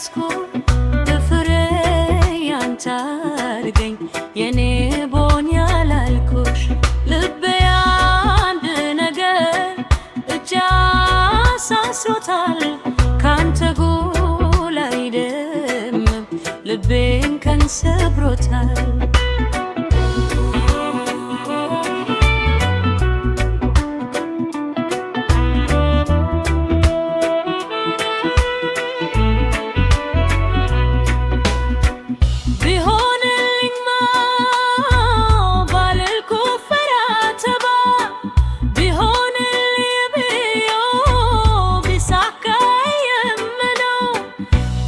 ያስኩ ፍሬ ያንተ አድርገኝ የኔ ቦን ያላልኩሽ ልቤ አንድ ነገር እጅ አሳስሮታል ካንተ ጎል አይደምም ልቤን ከንሰብሮታል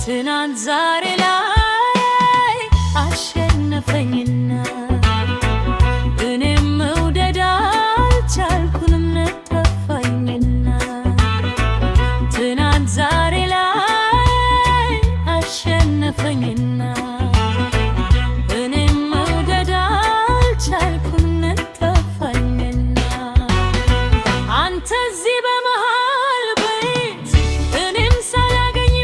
ትናንት ዛሬ ላይ አሸነፈኝና እኔም መውደድ አልቻልኩንም ነጠፋኝና ትናንት ዛሬ ላይ አሸነፈኝና እኔም መውደድ አልቻልኩንም ነጠፋኝና አንተ እዚህ በመሃል ቤት እኔም ሳላገኝ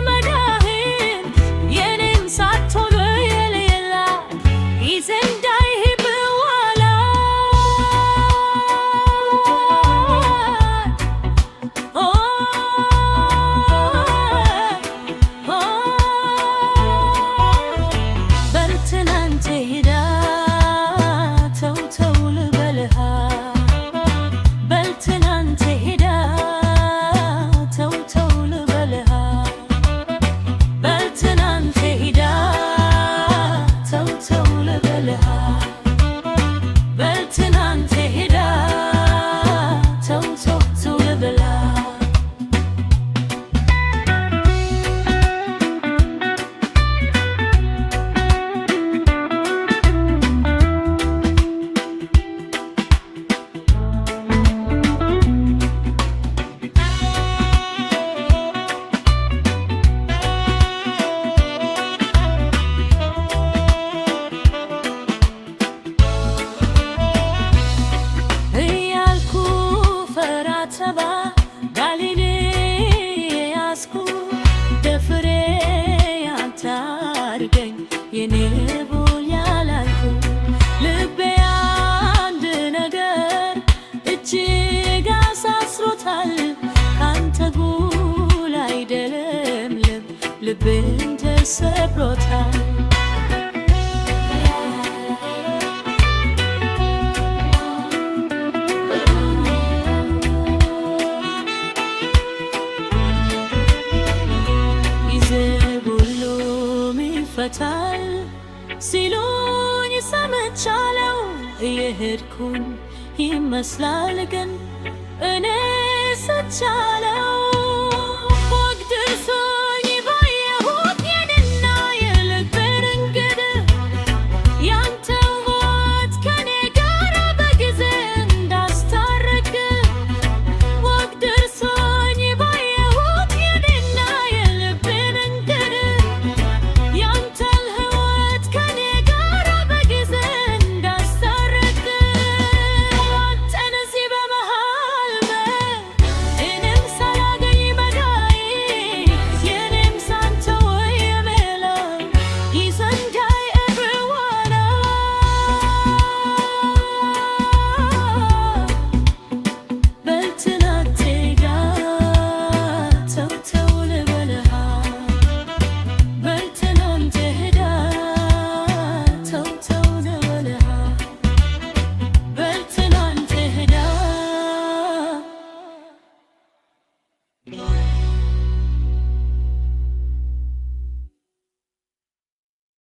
የኔ ቦል ያላልኩ ልቤ አንድ ነገር እጅግ አሳስሮታል ካንተ ጎል አይደለም ልቤን ተሰብሮታል ይፈታል ሲሉኝ ሰምቻለሁ እየሄድኩኝ ይመስላል ግን እኔ ስቻለሁ